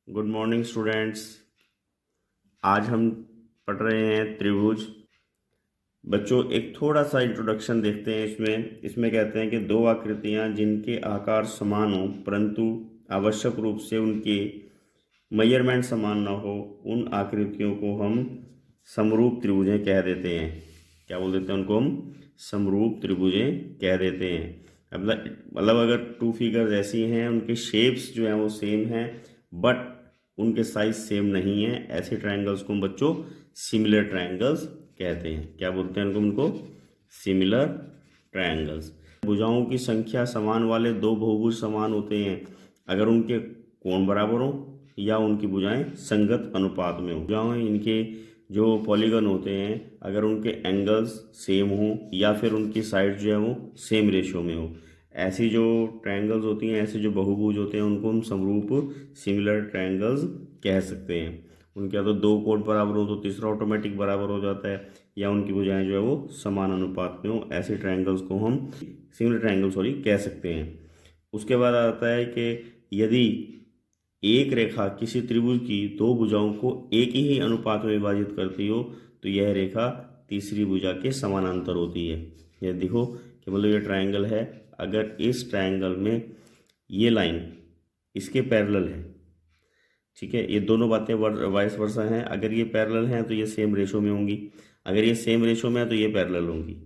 Good morning students. आज हम पढ़ रहे हैं त्रिभुज। बच्चों एक थोड़ा सा इंट्रोडक्शन देखते हैं। इसमें कहते हैं कि दो आकृतियां जिनके आकार समान हो परंतु आवश्यक रूप से उनके मेजरमेंट समान ना हो, उन आकृतियों को हम समरूप त्रिभुजें कह देते हैं। क्या बोल देते हैं उनको? हम समरूप त्रिभुजें कह देते हैं। मतलब अगर टू फिगर्स ऐसी हैं, उनके शेप्स जो हैं वो सेम हैं बट उनके साइज सेम नहीं है, ऐसे ट्रायंगल्स को हम बच्चों सिमिलर ट्रायंगल्स कहते हैं। क्या बोलते हैं उनको? Similar triangles. भुजाओं की संख्या समान वाले दो बहुभुज समान होते हैं अगर उनके कोण बराबर हो या उनकी भुजाएं संगत अनुपात में हो। भुजाएं इनके जो पॉलीगन होते हैं अगर उनके एंगल्स सेम हो या फिर उनकी साइड जो है वो सेम रेशियो में हो, ऐसी जो ट्रायंगल्स होती हैं, ऐसे जो बहुभुज होते हैं, उनको हम समरूप सिमिलर ट्रायंगल्स कह सकते हैं। उनके या तो दो कोण बराबर हो तो तीसरा ऑटोमेटिक बराबर हो जाता है, या उनकी भुजाएं जो है वो समान अनुपात में हो, ऐसे ट्रायंगल्स को हम सिमिलर ट्रायंगल कह सकते हैं। उसके बाद आता है कि यदि एक रेखा किसी त्रिभुज की दो भुजाओं को एक ही अनुपात में विभाजित करती हो तो यह रेखा तीसरी भुजा के समानांतर होती है। यह देखो कि मतलब ये ट्रायंगल है, अगर इस ट्रायंगल में ये लाइन इसके पैरेलल है, ठीक है, ये दोनों बातें वाइस वर्सा हैं। अगर ये पैरेलल हैं तो ये सेम रेशो में होंगी, अगर ये सेम रेशो में है तो ये पैरेलल होंगी।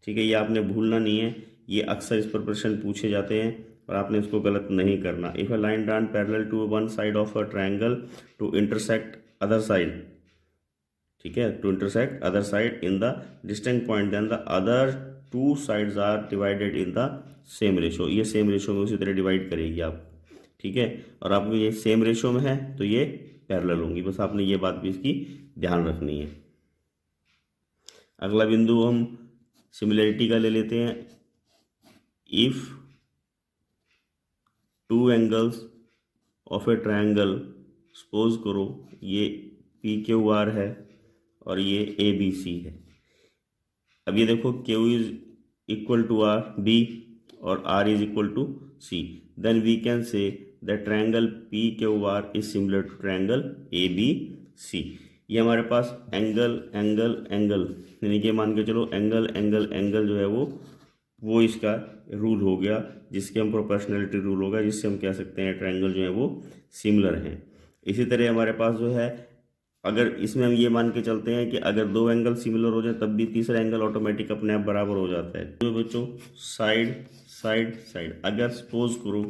ठीक है, ये आपने भूलना नहीं है, ये अक्सर इस पर प्रश्न पूछे जाते हैं और आपने इसको गलत नहीं करना। If a line drawn parallel to one side of a triangle to intersect other side, ठीक है, to intersect other side in the distinct point, then the other two sides are divided in the same ratio. ये same ratio में उसी तरह divide करेगी आप, ठीक है, और आपको ये सेम रेशो में है तो ये पैरेलल होंगी। बस आपने ये बात भी इसकी ध्यान रखनी है। अगला बिंदु हम सिमिलरिटी का ले लेते हैं। If two angles of A triangle, suppose करो ये पी क्यू आर है और ये ए बी सी है। अब ये देखो Q is equal to R B और R is equal to C, then we can say the triangle P Q R is similar to triangle A B C. ये हमारे पास एंगल एंगल एंगल यानी कि मान के चलो एंगल एंगल एंगल जो है वो इसका रूल हो गया, जिसके हम प्रोपोर्शनलिटी रूल होगा, जिससे हम कह सकते हैं ट्रायंगल जो है वो सिमिलर हैं। इसी तरह हमारे पास जो है, अगर इसमें हम ये मान के चलते हैं कि अगर दो एंगल सिमिलर हो जाए तब भी तीसरा एंगल ऑटोमेटिक अपने आप बराबर हो जाता है। तो बच्चों साइड साइड साइड, अगर सपोज करो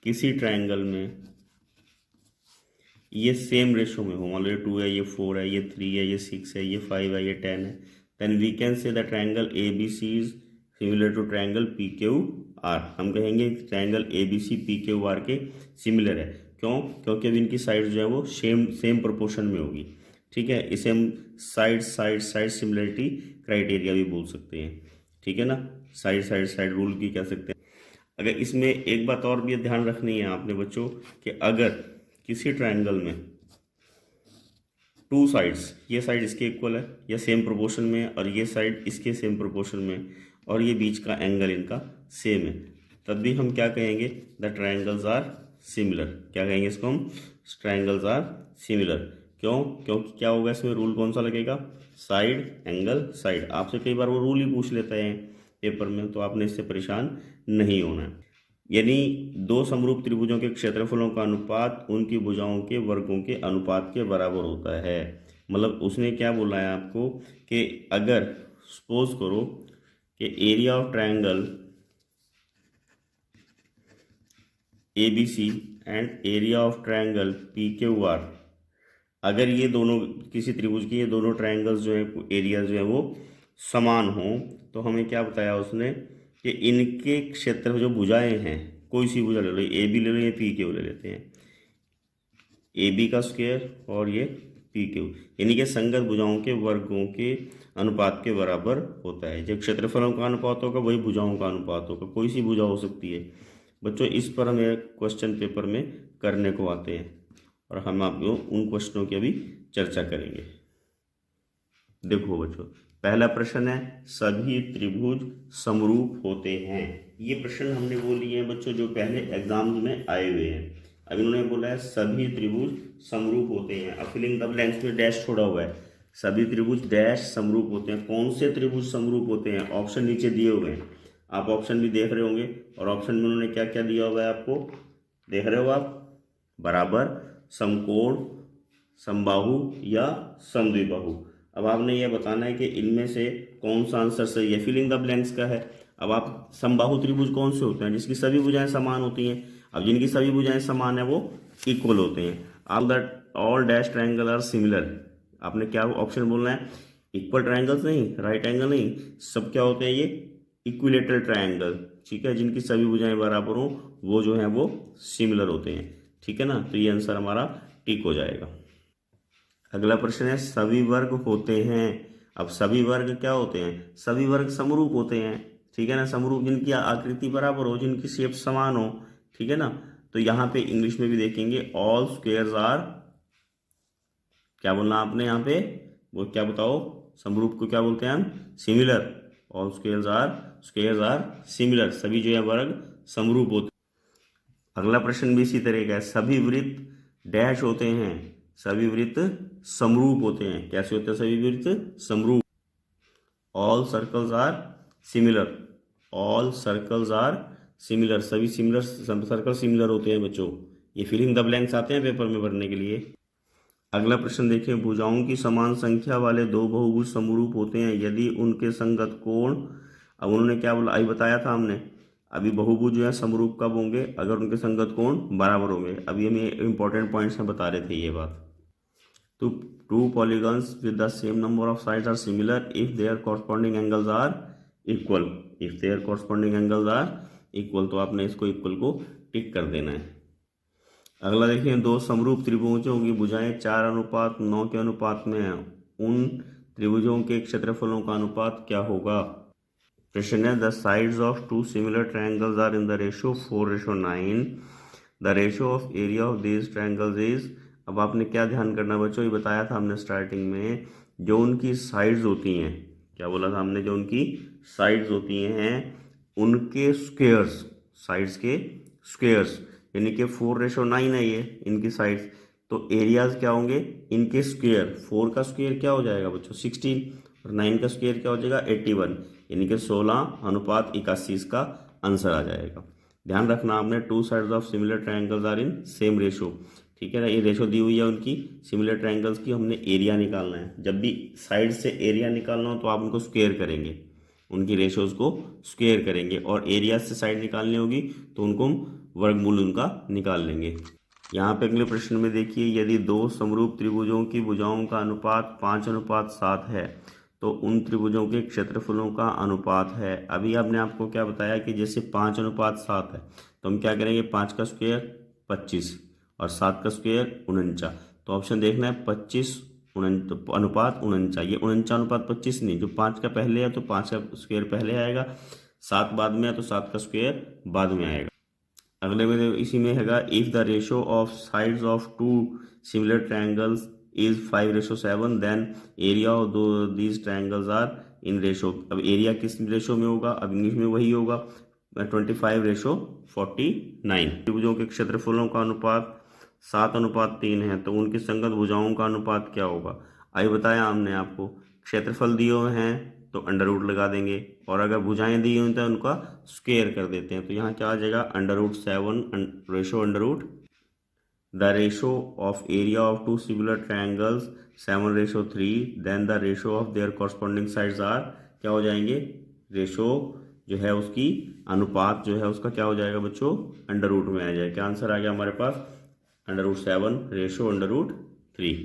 किसी ट्रायंगल में ये सेम रेशो में हो, मान लो ये 2 है, ये 4 है, ये 3 है, ये 6 है, ये 5 है, ये 10 है, then we can say the triangle A B C is similar to triangle P Q R. हम कहेंगे triangle A B C P Q R के सिमिलर है। क्यों? क्योंकि अब इनकी साइड जो है वो सेम प्रोपोर्शन में होगी। ठीक है, इसे हम side side side similarity criteria भी बोल सकते हैं। ठीक है ना, साइड साइड साइड रूल भी कह सकते हैं। अगर इसमें एक बात और भी ध्यान रखनी है आपने बच्चों कि अगर किसी ट्रायंगल में टू साइड्स, ये साइड इसके इक्वल है या सेम प्रोपोर्शन में है और ये साइड इसके सेम प्रोपोर्शन में, और ये बीच का एंगल इनका सेम है, तब भी हम क्या कहेंगे? The triangles are similar. क्या कहेंगे इसको हम? Triangles are similar. क्यों? क्योंकि क्या होगा इसमें? रूल कौन सा लगेगा? Side angle side. आपसे कई बार वो रूल ही पूछ लेते हैं पेपर में, तो आपने इससे परेशान नहीं होना है। यानी दो समरूप त्रिभुजों के क्षेत्रफलों का अनुपात उनकी भुजाओं के वर्गों के अनुपात के बराबर होता है। मतलब उसने क्या बोला है आपको कि अगर सपोज करो कि area of triangle A B C and area of triangle P Q R, अगर ये दोनों किसी त्रिभुज की ये दोनों ट्रायंगल्स जो है एरिया जो है वो समान हो, तो हमें क्या बताया उसने कि इनके क्षेत्र जो भुजाएं हैं, कोई सी भुजा ले लो, ए बी ले लो, ये पी क्यू ले लेते हैं, ए बी का स्क्वायर और ये पी क्यू, यानी कि संगत भुजाओं के वर्गों के अनुपात के बराबर होता है। जब क्षेत्रफलों का अनुपात होगा वही भुजाओं का अनुपात होगा, कोई सी भुजा हो सकती है। बच्चों इस पर हमें क्वेश्चन पेपर में करने को आते हैं और हम आपको उन क्वेश्चनों की अभी चर्चा करेंगे। देखो बच्चों, पहला प्रश्न है सभी त्रिभुज समरूप होते हैं। ये प्रश्न हमने वो लिए हैं बच्चों जो पहले एग्जाम में आए हुए हैं। अब इन्होंने बोला है सभी त्रिभुज समरूप होते हैं। अब फिलिंग द ब्लैंक्स में डैश छोड़ा हुआ है, सभी त्रिभुज डैश समरूप होते हैं। कौन से त्रिभुज समरूप होते हैं? ऑप्शन नीचे दिए हुए हैं, आप ऑप्शन भी देख रहे होंगे, और ऑप्शन में उन्होंने क्या क्या दिया हुआ है आपको देख रहे हो आप? बराबर, समकोण, समबाहु या समद्विबाहु। अब आपने यह बताना है कि इनमें से कौन सा आंसर सही है। फिलिंग द ब्लैंक्स का है। अब आप समबाहु त्रिभुज कौन से होते हैं? जिसकी सभी भुजाएं समान होती हैं। अब जिनकी सभी भुजाएं समान है वो इक्वल होते हैं। All dash triangle are similar. आपने क्या ऑप्शन बोलना है? इक्वल ट्रायंगल्स नहीं, राइट एंगल नहीं, सब क्या होते हैं? ये इक्विलेटरल ट्रायंगल, ठीक है, जिनकी सभी भुजाएं बराबर हो वो जो है वो सिमिलर होते हैं, ठीक है ना। तो ये आंसर हमारा टिक हो जाएगा। अगला प्रश्न है सभी वर्ग होते हैं। अब सभी वर्ग क्या होते हैं? सभी वर्ग समरूप होते हैं, ठीक है ना। समरूप जिनकी आकृति बराबर हो, जिनकी शेप समान हो, ठीक है ना। तो यहाँ पे इंग्लिश में भी देखेंगे ऑल स्क्वायर्स आर, क्या बोलना आपने यहाँ पे? वो क्या बताओ? समरूप को क्या बोलते हैं हम? Similar. All squares are similar, सभी जो है वर्ग समरूप होते हैं। अगला प्रश्न भी इसी तरह का है, सभी वृत्त डैश होते हैं। सभी वृत्त समरूप होते हैं। कैसे होते हैं सभी वृत्त? समरूप। All circles are similar. All circles are similar, सभी सिमिलर सर्कल सिमिलर होते हैं बच्चों। ये फिलिंग द ब्लैंक्स आते हैं पेपर में भरने के लिए। अगला प्रश्न देखिए, भुजाओं की समान संख्या वाले दो बहुभुज समरूप होते हैं यदि उनके संगत कोण, अब उन्होंने क्या बोला? अभी बताया था हमने, अभी बहुभुज जो है समरूप कब होंगे? अगर उनके संगत कोण बराबर होंगे। अभी हमें इंपॉर्टेंट पॉइंट्स में बता रहे थे ये बात। तो two polygons with the same number of sides are similar if their corresponding angles are equal. If their corresponding angles are equal, तो आपने इसको इक्वल को टिक कर देना है। अगला देखिए, दो समरूप त्रिभुजों की भुजाएं 4:9 के अनुपात में हैं, उन त्रिभुजों के क्षेत्रफलों का अनुपात क्या होगा? प्रश्न है the sides of two similar triangles are in the ratio 4:9। The ratio of area of these triangles is. अब आपने क्या ध्यान करना बच्चों? ये बताया था हमने स्टार्टिंग में, जो उनकी साइड्स होती हैं, क्या बोला था हमने? जो उनकी साइड्स होती हैं उनके स्क्वेयर्स, साइड्स के स्क्वेयर्स, यानी कि 4:9 है ये इनकी साइड्स, तो एरियाज क्या होंगे? इनके स्क्वेयर। 4 का स्क्वेयर क्या हो जाएगा बच्चों? 16, और 9 का स्क्वेयर क्या हो जाएगा? 81, यानी कि 16:81 इसका आंसर आ जाएगा। ध्यान रखना आपने, two sides of similar triangles are in same ratio, ठीक है ना। ये रेशो दी हुई है उनकी सिमिलर ट्रायंगल्स की, हमने एरिया निकालना है। जब भी साइड से एरिया निकालना हो तो आप उनको स्क्वेयर करेंगे, उनकी रेशोज को स्क्वेयर करेंगे, और एरिया से साइड निकालनी होगी तो उनको हम वर्गमूल उनका निकाल लेंगे। यहाँ पे अगले प्रश्न में देखिए, यदि दो समरूप त्रिभुजों की भुजाओं का अनुपात 5:7 है तो उन त्रिभुजों के क्षेत्रफलों का अनुपात है। अभी आपने आपको क्या बताया कि जैसे 5:7 है तो हम क्या करेंगे? 5 का स्क्वायर 25 और 7 का स्क्वायर 49। तो ऑप्शन देखना है 25 अनुपात 49। ये 49:25 नहीं, जो 5 का पहले है तो 5 का स्क्वायर पहले आएगा, 7 बाद में है तो 7 का स्क्वायर बाद में आएगा। अगले में इसी में हैगा, if the ratio of sides of two similar triangles is 5:7 then area of these triangles are in ratio. अब एरिया किस रेशो में होगा? अब इंग्लिश में वही होगा 25:49। त्रिभुजों के क्षेत्रफलों का अनुपात 7:3 है तो उनकी संगत भुजाओं का अनुपात क्या होगा? अभी बताया हमने आपको, क्षेत्रफल दिए हुए हैं तो अंडर रूट लगा देंगे, और अगर भुजाएं दी हुई तो उनका स्क्वायर कर देते हैं। तो यहाँ क्या आ जाएगा? √7 ratio √ the ratio of area of two similar triangles 7:3 then the ratio of their corresponding sides are, क्या हो जाएंगे? रेशो जो है उसकी, अनुपात जो है उसका क्या हो जाएगा बच्चों? अंडर रूट में आ जाएगा। क्या आंसर आ गया हमारे पास? √7 रेशो √3।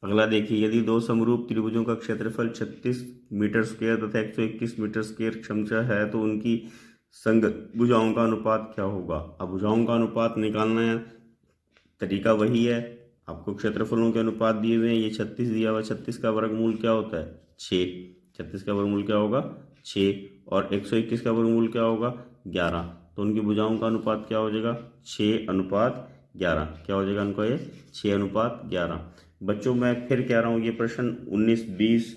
अगला देखिए, यदि दो समरूप त्रिभुजों का क्षेत्रफल 36 मीटर स्क्वायर तथा 121 मीटर स्क्वायर क्षमता है तो उनकी संगत भुजाओं का अनुपात क्या होगा? अब भुजाओं का अनुपात निकालना है, तरीका वही है। आपको क्षेत्रफलों के अनुपात दिए हुए हैं, ये 36 दिया हुआ, 36 का वर्गमूल क्या होता है? 6। 36 का वर्गमूल क्या होगा? 6, और 121 का वर्गमूल क्या होगा? 11। तो उनकी भुजाओं का अनुपात क्या हो जाएगा? 6:11। क्या हो जाएगा उनका? ये 6:11। बच्चों मैं फिर कह रहा हूँ, ये प्रश्न 19, 20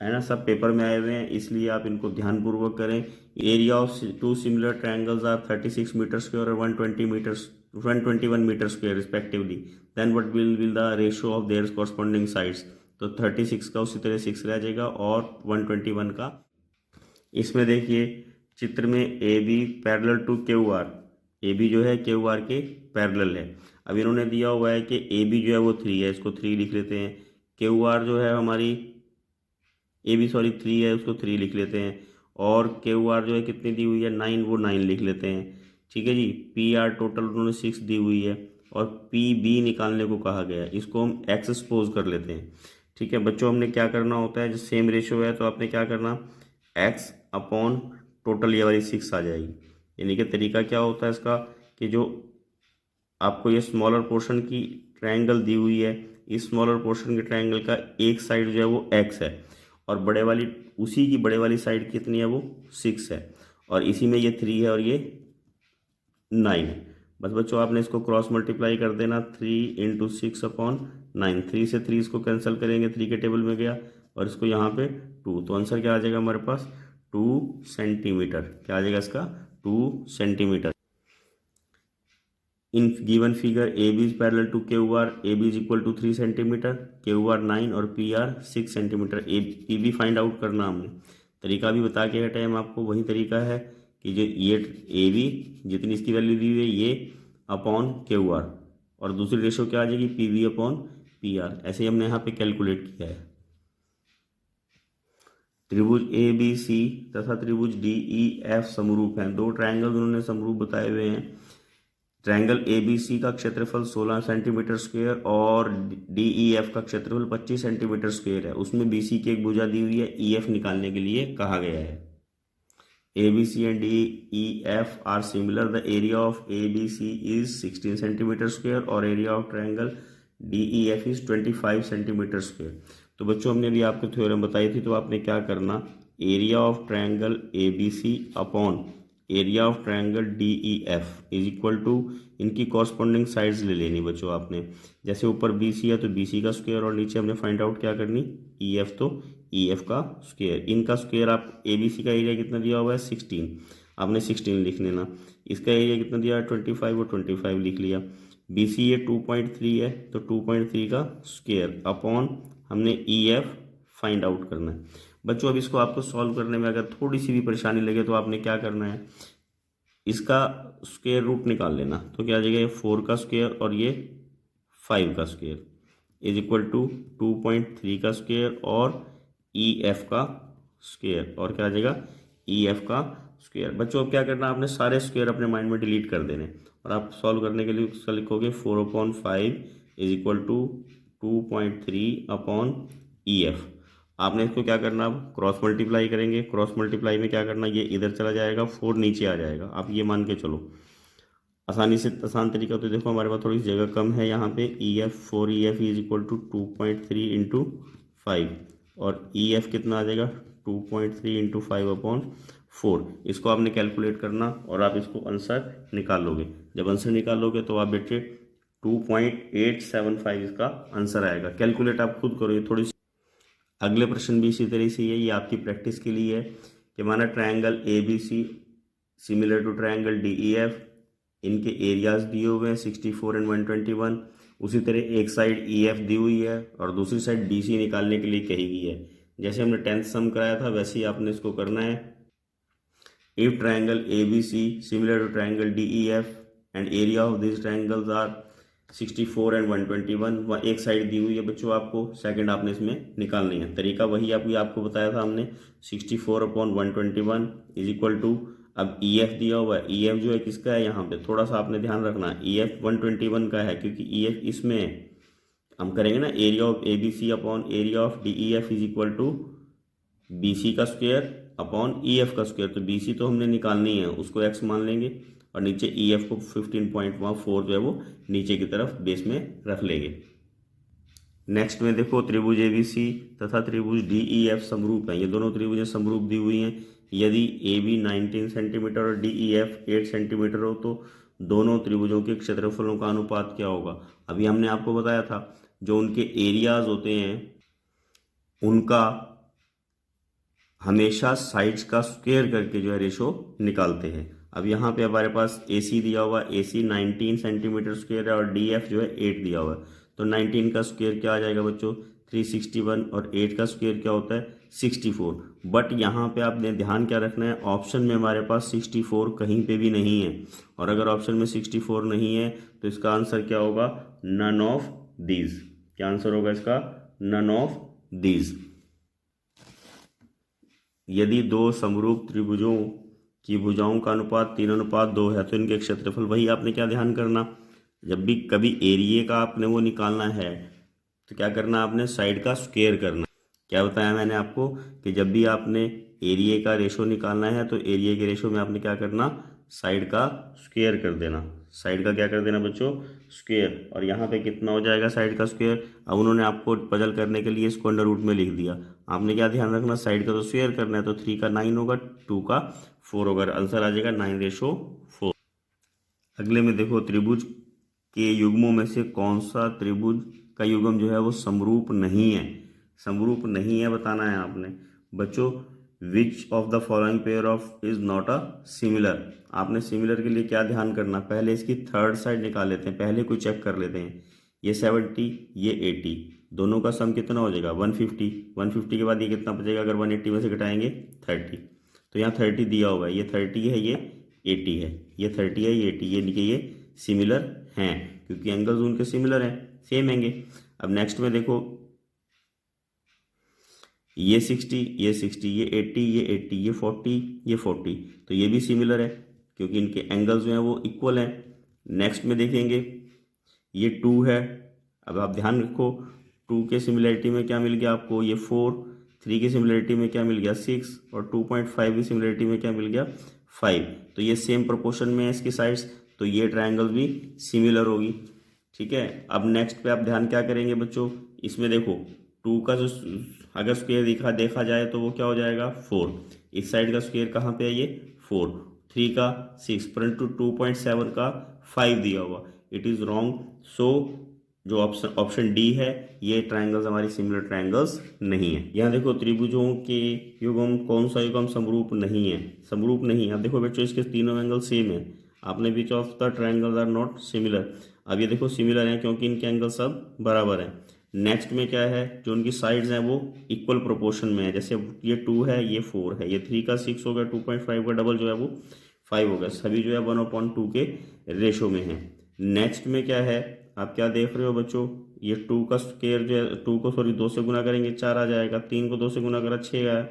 है ना, सब पेपर में आए हुए हैं, इसलिए आप इनको ध्यानपूर्वक करें। Area of two similar triangles are 36 metre square और 121 metre square respectively, then what will the ratio of their corresponding sides. तो 36 का उसी तरह 6 रह जाएगा और 121 का। इसमें देखिए चित्र में A B parallel to Q R, A B जो है क्यू आर के पैरेलल है। अब इन्होंने दिया हुआ है कि ए बी जो है वो 3 है, इसको 3 लिख लेते हैं। क्यू आर जो है हमारी ए बी 3 है, उसको 3 लिख लेते हैं। और क्यू आर जो है कितनी दी हुई है 9, वो 9 लिख लेते हैं। ठीक है जी। पी आर टोटल उन्होंने 6 दी हुई है और पी बी निकालने को कहा गया है, इसको हम एक्स सपोज कर लेते हैं। ठीक है बच्चों, हमने क्या करना होता है, जो सेम रेशियो है तो आपने क्या करना, एक्स अपॉन टोटल ये वाली 6 आ जाएगी। यानी कि तरीका क्या होता है इसका कि जो आपको ये स्मॉलर पोर्शन की ट्रायंगल दी हुई है, इस स्मॉलर पोर्शन के ट्रायंगल का एक साइड जो है वो एक्स है और उसी की बड़े वाली साइड कितनी है, वो 6 है और इसी में ये 3 है और ये 9 है। बस बच्चों आपने इसको क्रॉस मल्टीप्लाई कर देना, 3 इंटू 6 अपॉन 9। 3 से 3 इसको कैंसिल करेंगे, 3 के टेबल में गया और इसको यहाँ पे 2, तो आंसर क्या आ जाएगा हमारे पास 2 सेंटीमीटर। क्या आ जाएगा इसका 2 centimetre. In given figure A B is parallel to Q R, A B is equal to 3 centimetre, Q R 9 और P R 6 centimetre. A P B find out करना हमने, तरीका भी बता के हटे हम आपको, वही तरीका है कि जो ये ए बी जितनी इसकी वैल्यू दी हुई है ये अपॉन क्यू आर और दूसरी रेशो क्या आ जाएगी P B upon P R. ऐसे ही हमने यहाँ पे कैलकुलेट किया है। त्रिभुज ए बी सी तथा त्रिभुज डी ई एफ समरूप हैं। दो ट्रायंगल उन्होंने समरूप बताए हुए हैं। ट्रायंगल ए बी सी का क्षेत्रफल 16 सेंटीमीटर स्क्वायर और डी ई एफ का क्षेत्रफल 25 सेंटीमीटर स्क्वायर है। उसमें बी सी की एक भुजा दी हुई है, ई एफ निकालने के लिए कहा गया है। A B C and D E F are similar, the area of A B C is 16 centimetre square और area of triangle D E F is 25 centimetre square. तो बच्चों हमने भी आपको थ्योरम बताई थी, तो आपने क्या करना, area of triangle A B C upon area of triangle D E F is equal to, इनकी कॉरस्पॉन्डिंग साइड्स ले लेनी बच्चों आपने। जैसे ऊपर बी सी है तो बी सी का स्क्वायर और नीचे हमने फाइंड आउट क्या करनी ई एफ, तो ई एफ का स्क्वायर। इनका स्क्वायर आप ए बी सी का एरिया कितना दिया हुआ है 16, आपने 16 लिख लेना। इसका एरिया कितना दिया है 25 और 25 लिख लिया। बी सी ये 2.3 है तो 2.3 का स्क्वायर अपॉन हमने ई एफ फाइंड आउट करना है। बच्चों अब इसको आपको सॉल्व करने में अगर थोड़ी सी भी परेशानी लगे तो आपने क्या करना है, इसका स्क्वायर रूट निकाल लेना। तो क्या आ जाएगा, ये 4 का स्क्वायर और ये 5 का स्क्वायर इज इक्वल टू 2.3 का स्क्वायर और ई एफ का स्क्वायर, और क्या आ जाएगा ई एफ का स्क्वायर। बच्चों अब क्या करना, आपने सारे स्क्वायर अपने माइंड में डिलीट कर देने और आप सॉल्व करने के लिए उसका लिखोगे 4/5 is equal to 2.3 upon E F. आपने इसको क्या करना, अब क्रॉस मल्टीप्लाई करेंगे। क्रॉस मल्टीप्लाई में क्या करना, ये इधर चला जाएगा, 4 नीचे आ जाएगा। आप ये मान के चलो, आसानी से आसान तरीका। तो देखो हमारे पास थोड़ी सी जगह कम है यहाँ पे, E F 4 E F is equal to 2.3 into 5 और ई एफ कितना आ जाएगा 2.3 इंटू 5 अपॉन 4। इसको आपने कैलकुलेट करना और आप इसको आंसर निकाल लोगे। जब आंसर निकाल लोगे तो आप बेटे 2.875 इसका आंसर आएगा। कैलकुलेट आप खुद करो, ये थोड़ी सी। अगले प्रश्न भी इसी तरह से ही है, ये आपकी प्रैक्टिस के लिए है कि माना triangle A B C similar to triangle D E F, इनके एरियाज दिए हुए हैं 64 एंड 121। उसी तरह एक साइड ई एफ दी हुई है और दूसरी साइड डी सी निकालने के लिए कही गई है। जैसे हमने 10th सम कराया था वैसे ही आपने इसको करना है। If triangle A B C similar to triangle D E F and area of this triangles are 64 and 121, एक साइड दी हुई है बच्चों आपको, सेकंड आपने इसमें निकालनी है। तरीका वही आपको बताया था हमने, 64/121 इज इक्वल टू, अब ई एफ दिया हुआ है, ई एफ जो है किसका है, यहाँ पे थोड़ा सा आपने ध्यान रखना है, ई एफ 121 का है क्योंकि ई एफ इसमें है। हम करेंगे ना area of A B C upon area of D E F is equal to B C का स्क्वायर अपॉन ई एफ का स्क्वायर। तो बी सी तो हमने निकालनी है, उसको एक्स मान लेंगे और नीचे ई एफ को 15.4 जो है वो नीचे की तरफ बेस में रख लेंगे। नेक्स्ट में देखो त्रिभुज ए बी सी तथा त्रिभुज डी ई एफ समरूप हैं। ये दोनों त्रिभुजें समरूप दी हुई हैं। यदि ए बी 19 सेंटीमीटर और डी ई एफ 8 सेंटीमीटर हो तो दोनों त्रिभुजों के क्षेत्रफलों का अनुपात क्या होगा। अभी हमने आपको बताया था जो उनके एरियाज होते हैं उनका हमेशा साइड्स का स्क्वायर करके जो है रेशो निकालते हैं। अब यहाँ पे हमारे पास AC दिया हुआ, AC 19 सेंटीमीटर स्क्वायर है और DF जो है 8 दिया हुआ है। तो 19 का स्क्वायर क्या आ जाएगा बच्चों, 361, और 8 का स्क्वायर क्या होता है, 64। बट यहाँ पे आपने ध्यान क्या रखना है, ऑप्शन में हमारे पास 64 कहीं पे भी नहीं है, और अगर ऑप्शन में 64 नहीं है तो इसका आंसर क्या होगा, नन ऑफ दीज। क्या आंसर होगा इसका, नन ऑफ दीज। यदि दो समरूप त्रिभुजों की भुजाओं का अनुपात 3:2 है तो इनके क्षेत्रफल, वही आपने क्या ध्यान करना, जब भी कभी एरिया का आपने वो निकालना है तो क्या करना, आपने साइड का स्क्वायर करना। क्या बताया मैंने आपको कि जब भी आपने एरिया का रेशो निकालना है तो एरिया के रेशो में आपने क्या करना, साइड का स्क्वायर कर देना। साइड का क्या कर देना बच्चों, स्क्वायर। और यहाँ पे कितना हो जाएगा साइड का स्क्वायर। अब उन्होंने आपको पजल करने के लिए इसको अंडर रूट में लिख दिया। आपने क्या ध्यान रखना, साइड का तो स्क्वायर करना है, तो 3 का 9 होगा, 2 का 4 होगा, आंसर आ जाएगा 9:4। अगले में देखो, त्रिभुज के युग्मों में से कौन सा त्रिभुज का युग्म जो है वो समरूप नहीं है। समरूप नहीं है बताना है आपने बच्चों। विच of the following pair of is not a similar. आपने सिमिलर के लिए क्या ध्यान करना, पहले इसकी थर्ड साइड निकाल लेते हैं, पहले कोई चेक कर लेते हैं। ये 70, ये 80, दोनों का सम कितना हो जाएगा, 150। 150 के बाद ये कितना बचेगा, अगर 180 में से घटाएंगे 30, तो यहाँ 30 दिया होगा, ये 30 है, ये 80 है, ये 30 है, ये 80, ये लिखिए, ये सिमिलर हैं क्योंकि एंगल्स उनके सिमिलर हैं, सेम हैंगे। अब नेक्स्ट में देखो, ये 60, ये 60, ये 80, ये 80, ये 40, ये 40, तो ये भी सिमिलर है क्योंकि इनके एंगल्स जो हैं वो इक्वल हैं। नेक्स्ट में देखेंगे, ये 2 है। अब आप ध्यान रखो, 2 के सिमिलरिटी में क्या मिल गया आपको, ये 4, 3 की सिमिलरिटी में क्या मिल गया, 6, और 2.5 की सिमिलरिटी में क्या मिल गया, 5। तो ये सेम प्रोपोर्शन में है इसकी साइड्स, तो ये ट्रायंगल भी सिमिलर होगी। ठीक है। अब नेक्स्ट पे आप ध्यान क्या करेंगे बच्चों, इसमें देखो 2 का जो अगर स्क्वायर देखा जाए तो वो क्या हो जाएगा, 4। इस साइड का स्क्वायर कहाँ पे है, ये 4। 3 का 6, परंतु 2.7 का 5 दिया हुआ, इट इज़ रॉन्ग। सो जो ऑप्शन डी है, ये ट्रायंगल्स हमारी सिमिलर ट्रायंगल्स नहीं है। यहाँ देखो, त्रिभुजों के युग्म, कौन सा युग्म समरूप नहीं है, समरूप नहीं है। अब देखो बच्चों, इसके तीनों एंगल सेम है। आपने which of the triangles are not similar, अब ये देखो सिमिलर हैं क्योंकि इनके एंगल सब बराबर हैं। नेक्स्ट में क्या है, जो उनकी साइड्स हैं वो इक्वल प्रोपोर्शन में है। जैसे ये 2 है, ये 4 है, ये 3 का 6 हो गया, 2.5 का डबल जो है वो 5 हो गया, सभी जो है 1/2 के रेशो में है। नेक्स्ट में क्या है, आप क्या देख रहे हो बच्चों, ये 2 का स्क्वायर जो है, 2 को 2 से गुना करेंगे 4 आ जाएगा, 3 को 2 से गुना करा 6 आया,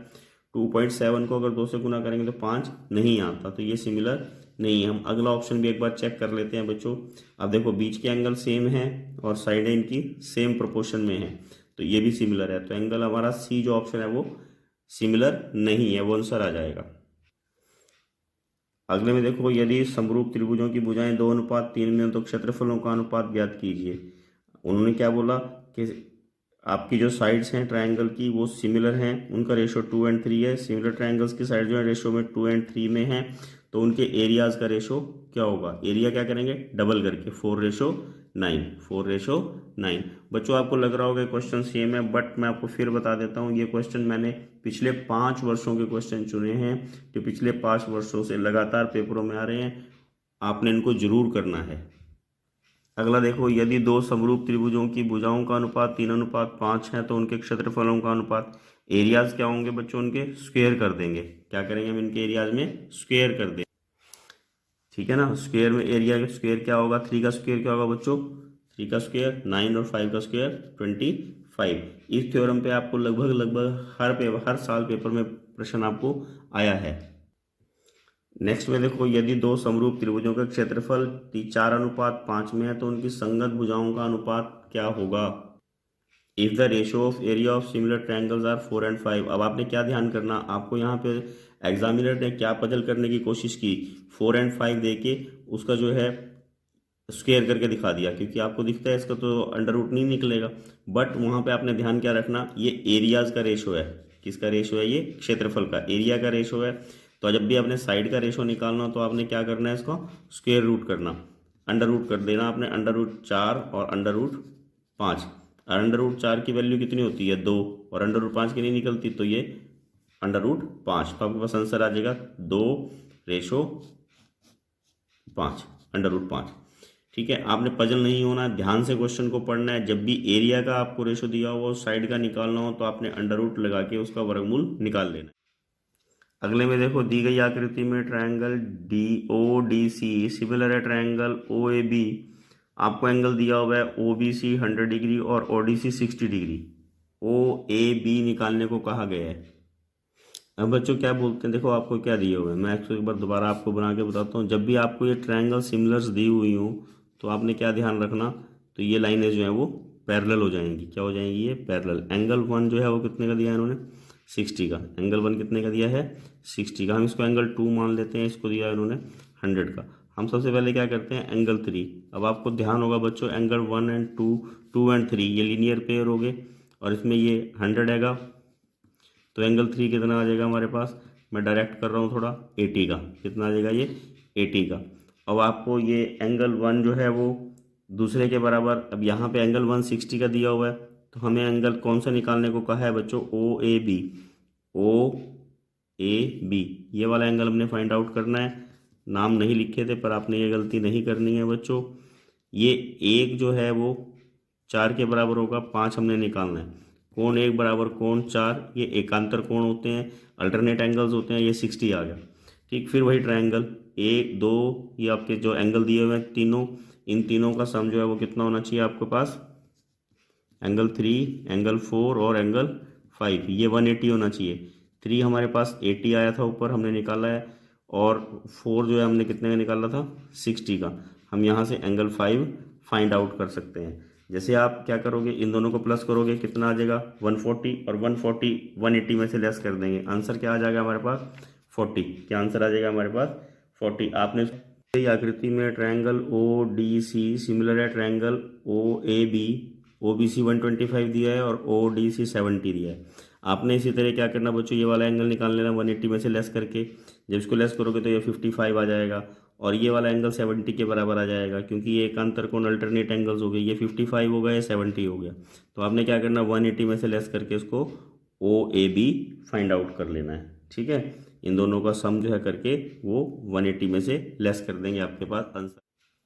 2.7 को अगर 2 से गुना करेंगे तो 5 नहीं आता, तो ये सिमिलर नहीं है। हम अगला ऑप्शन भी एक बार चेक कर लेते हैं बच्चों। अब देखो, बीच के एंगल सेम है और साइडें इनकी सेम प्रोपोर्शन में है, तो ये भी सिमिलर है, तो एंगल हमारा सी जो ऑप्शन है वो सिमिलर नहीं है, वो आंसर आ जाएगा। अगले में देखो, यदि समरूप त्रिभुजों की भुजाएं 2:3 में तो क्षेत्रफलों का अनुपात ज्ञात कीजिए। उन्होंने क्या बोला कि आपकी जो साइड्स हैं ट्रायंगल की वो सिमिलर हैं, उनका रेशो 2 और 3 है। सिमिलर ट्रायंगल्स की साइड जो है रेशो में 2 और 3 में है, तो उनके एरियाज का रेशो क्या होगा, एरिया क्या करेंगे, डबल करके 4:9, 4:9। बच्चों आपको लग रहा होगा क्वेश्चन सेम है, बट मैं आपको फिर बता देता हूँ, ये क्वेश्चन मैंने पिछले 5 वर्षों के क्वेश्चन चुने हैं जो पिछले 5 वर्षों से लगातार पेपरों में आ रहे हैं, आपने इनको जरूर करना है। अगला देखो, यदि दो समरूप त्रिभुजों की भुजाओं का अनुपात 3:5 है तो उनके क्षेत्रफलों का अनुपात, एरियाज क्या होंगे बच्चों, उनके स्क्वायर कर देंगे। क्या करेंगे हम, इनके एरियाज में स्क्वायर कर देंगे। ठीक है ना। स्क्वायर में एरिया का स्क्वायर क्या होगा, 3 का स्क्वायर क्या होगा बच्चों, 3 का स्क्वायर 9 और 5 का स्क्वायर 25। इस थ्योरम पे आपको लगभग हर साल पेपर में प्रश्न आपको आया है। नेक्स्ट में देखो, यदि दो समरूप त्रिभुजों का क्षेत्रफल 4:5 में है तो उनकी संगत भुजाओं का अनुपात क्या होगा। If the ratio of area of similar triangles are 4 और 5। अब आपने क्या ध्यान करना, आपको यहाँ पे एग्जामिनर ने क्या पजल करने की कोशिश की, 4 और 5 दे के उसका जो है स्क्वायर करके दिखा दिया, क्योंकि आपको दिखता है इसका तो अंडर रूट नहीं निकलेगा। बट वहाँ पे आपने ध्यान क्या रखना, ये एरियाज का रेशो है, किसका रेशो है, ये क्षेत्रफल का, एरिया का रेशो है। तो जब भी आपने साइड का रेशो निकालना तो आपने क्या करना है, इसको स्क्वायर रूट करना, अंडर रूट कर देना आपने, अंडर रूट 4 और अंडर रूट 5। और अंडर रूट 4 की वैल्यू कितनी होती है, 2, और अंडर रूट 5 की नहीं निकलती, तो ये √5। तो आपके पास आंसर आ जाएगा 2:5, √5। ठीक है, आपने पजल नहीं होना, ध्यान से क्वेश्चन को पढ़ना है। जब भी एरिया का आपको रेशो दिया हो, साइड का निकालना हो, तो आपने अंडर लगा के उसका वर्गमूल निकाल लेना है। अगले में देखो, दी गई आकृति में ट्रायंगल DODC सिमिलर है ट्रायंगल OAB। आपको एंगल दिया हुआ है OBC 100 डिग्री और ODC 60 डिग्री। OAB निकालने को कहा गया है। अब बच्चों क्या बोलते हैं, देखो आपको क्या दिए हुए हैं, मैं एक बार दोबारा आपको बना के बताता हूँ। जब भी आपको ये ट्रायंगल सिमिलर्स दी हुई हो, तो आपने क्या ध्यान रखना, तो ये लाइनें जो है वो पैरेलल हो जाएंगी। क्या हो जाएंगी? ये पैरेलल। एंगल 1 जो है वो कितने का दिया है इन्होंने? 60 का। एंगल 1 कितने का दिया है? 60 का। हम इसको एंगल 2 मान लेते हैं, इसको दिया है इन्होंने 100 का। हम सबसे पहले क्या करते हैं, एंगल 3। अब आपको ध्यान होगा बच्चों, एंगल 1 एंड 2, 2 एंड 3 ये लीनियर पेयर हो गए, और इसमें ये 100 हैगा, तो एंगल 3 कितना आ जाएगा हमारे पास? मैं डायरेक्ट कर रहा हूँ थोड़ा, 80 का। कितना आ जाएगा? ये 80 का। अब आपको ये एंगल 1 जो है वो दूसरे के बराबर, अब यहाँ पे एंगल 1 60 का दिया हुआ है, तो हमें एंगल कौन सा निकालने को कहा है बच्चों? OAB। OAB ये वाला एंगल हमने फाइंड आउट करना है। नाम नहीं लिखे थे, पर आपने ये गलती नहीं करनी है बच्चों। ये एक जो है वो 4 के बराबर होगा, 5 हमने निकालना है। कोण 1 बराबर कोण 4, ये एकांतर कोण होते हैं, अल्टरनेट एंगल्स होते हैं। ये 60 आ गया। ठीक, फिर वही ट्रायंगल 1 2, ये आपके जो एंगल दिए हुए हैं तीनों, इन तीनों का सम जो है वो कितना होना चाहिए आपके पास? एंगल 3, एंगल 4 और एंगल 5, ये 180 होना चाहिए। 3 हमारे पास 80 आया था ऊपर, हमने निकाला है, और 4 जो है हमने कितने का निकाला था? 60 का। हम यहाँ से एंगल 5 फाइंड आउट कर सकते हैं। जैसे आप क्या करोगे, इन दोनों को प्लस करोगे, कितना आ जाएगा? 140, और 140 180 में से लेस कर देंगे, आंसर क्या आ जाएगा हमारे पास? 40। क्या आंसर आ जाएगा हमारे पास? 40। आपने आकृति में ट्रायंगल ODC सिमिलर है ट्रायंगल OAB। OBC 125 दिया है और ODC 70 दिया है। आपने इसी तरह क्या करना बच्चों, ये वाला एंगल निकाल लेना 180 में से लेस करके। जब इसको लेस करोगे तो ये 55 आ जाएगा, और ये वाला एंगल 70 के बराबर आ जाएगा, क्योंकि ये एकांतर कोण अल्टरनेट एंगल्स हो गए। ये 55 हो गया, ये 70 हो गया। तो आपने क्या करना, 180 में से लेस करके इसको OAB फाइंड आउट कर लेना है। ठीक है, इन दोनों का सम जो है करके वो 180 में से लेस कर देंगे, आपके पास आंसर।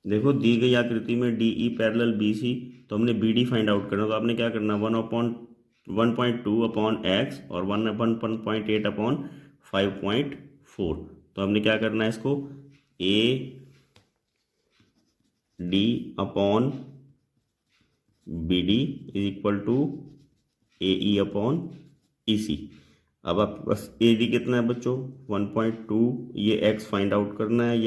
देखो, दी गई आकृति में DE पैरेलल BC, तो हमने BD फाइंड आउट करना। तो आपने क्या करना, 1/1.2 अपॉन x और 1/1.8 अपॉन 5.4। तो हमने क्या करना है, इसको AD upon BD is equal to AE upon EC। अब आपके पास AD कितना है बच्चों? 1.2, ये x फाइंड आउट करना है,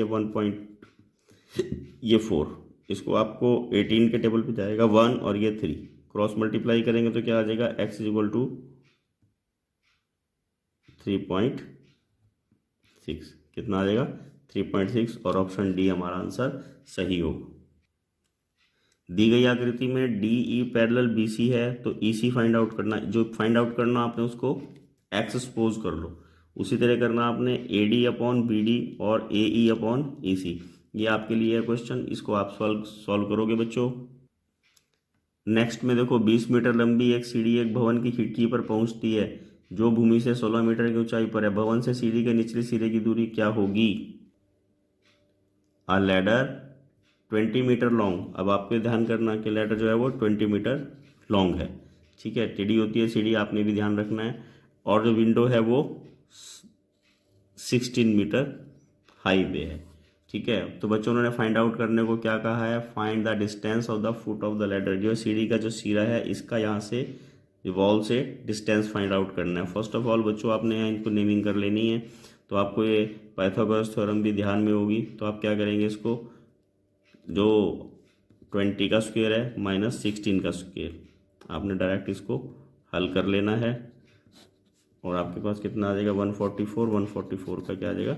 ये 4। इसको आपको 18 के टेबल पे जाएगा 1, और ये 3 क्रॉस मल्टीप्लाई करेंगे तो क्या आ जाएगा? x is equal to 3.6। कितना आ जाएगा? 3.6, और ऑप्शन डी हमारा आंसर सही होगा। दी गई आकृति में DE पैरेलल BC है, तो EC फाइंड आउट करना। जो फाइंड आउट करना आपने उसको x सपोज कर लो, उसी तरह करना आपने AD अपॉन BD और AE अपॉन EC। ये आपके लिए है क्वेश्चन, इसको आप सॉल्व करोगे बच्चों। नेक्स्ट में देखो, 20 मीटर लंबी एक सीढ़ी एक भवन की खिड़की पर पहुंचती है, जो भूमि से 16 मीटर की ऊंचाई पर है। भवन से सीढ़ी के निचले सिरे की दूरी क्या होगी? आ लैडर 20 मीटर लॉन्ग। अब आपको ध्यान करना कि लैडर जो है वो 20 मीटर लॉन्ग है। ठीक है, टेढ़ी होती है सीढ़ी, आपने भी ध्यान रखना है। और जो विंडो है वो 16 मीटर हाई पे है। ठीक है, तो बच्चों ने फाइंड आउट करने को क्या कहा है? Find the distance of the foot of the ladder. जो सीढ़ी का जो सिरा है, इसका यहाँ से वॉल से डिस्टेंस फाइंड आउट करना है। फर्स्ट ऑफ ऑल बच्चों, आपने यहाँ इनको नेमिंग कर लेनी है। तो आपको ये पाइथागोरस थ्योरम भी ध्यान में होगी। तो आप क्या करेंगे, इसको जो 20 का स्क्वायर है माइनस 16 का स्क्वायर, आपने डायरेक्ट इसको हल कर लेना है, और आपके पास कितना आ जाएगा? 144, 144 का क्या आ जाएगा?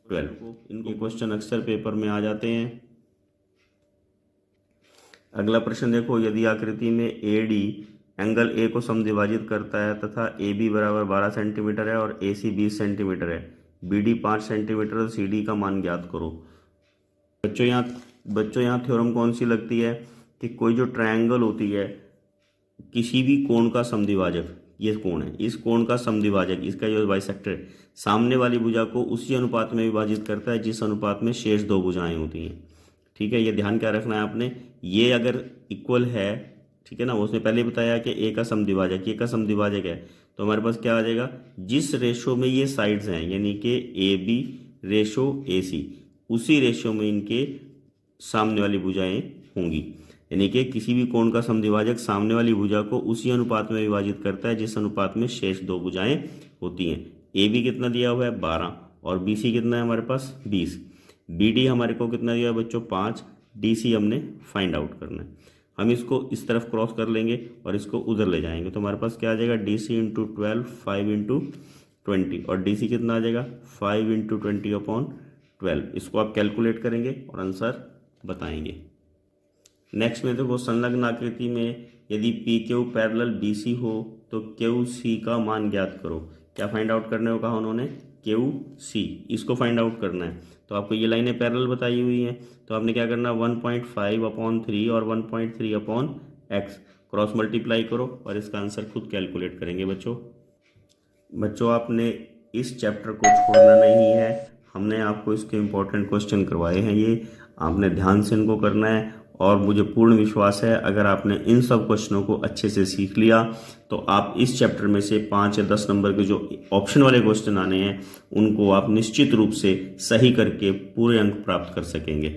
12। इनके क्वेश्चन अक्सर पेपर में आ जाते हैं। अगला प्रश्न देखो, यदि आकृति में AD एंगल A को समद्विभाजित करता है तथा AB बराबर 12 सेंटीमीटर है और AC 20 सेंटीमीटर है, BD 5 सेंटीमीटर और CD का मान ज्ञात करो। बच्चों यहाँ थ्योरम कौन सी लगती है कि कोई जो ट्रायंगल होती है, किसी भी कोण का समद्विभाजक, ये कोण है, इस कोण का समद्विभाजक, इसका जो बाइसेक्टर सामने वाली भुजा को उसी अनुपात में विभाजित करता है जिस अनुपात में शेष दो भुजाएं होती हैं। ठीक है, ये ध्यान क्या रखना है आपने, ये अगर इक्वल है, ठीक है ना, उसने पहले बताया कि ए का समद्विभाजक, ए का समद्विभाजक है, तो हमारे पास क्या आ जाएगा, जिस रेशो में ये साइड्स हैं यानी कि ए बी रेशो ए सी, उसी रेशो में इनके सामने वाली भुजाएं होंगी। यानी कि किसी भी कोण का समद्विभाजक सामने वाली भुजा को उसी अनुपात में विभाजित करता है जिस अनुपात में शेष दो भुजाएं होती हैं। ए बी कितना दिया हुआ है 12 और बी सी कितना है हमारे पास 20, बी डी हमारे को कितना दिया है बच्चों 5, डी सी हमने फाइंड आउट करना है। हम इसको इस तरफ क्रॉस कर लेंगे और इसको उधर ले जाएंगे तो हमारे पास क्या आ जाएगा, डी सी इंटू 12 5 इंटू 20 और डी सी कितना आ जाएगा 5 इंटू 20/12। इसको आप कैलकुलेट करेंगे और आंसर बताएंगे। नेक्स्ट में देखो, संलग्न आकृति में यदि P Q parallel B C हो तो क्यू सी का मान ज्ञात करो। क्या फाइंड आउट करने को कहा उन्होंने, क्यू सी, इसको फाइंड आउट करना है। तो आपको ये लाइनें पैरेलल बताई हुई हैं तो आपने क्या करना, 1.5/3 और 1.3/x क्रॉस मल्टीप्लाई करो और इसका आंसर खुद कैलकुलेट करेंगे। बच्चों आपने इस चैप्टर को छोड़ना नहीं है, हमने आपको इसके इम्पोर्टेंट क्वेश्चन करवाए हैं, ये आपने ध्यान से इनको करना है। और मुझे पूर्ण विश्वास है अगर आपने इन सब क्वेश्चनों को अच्छे से सीख लिया तो आप इस चैप्टर में से 5 या 10 नंबर के जो ऑप्शन वाले क्वेश्चन आने हैं उनको आप निश्चित रूप से सही करके पूरे अंक प्राप्त कर सकेंगे।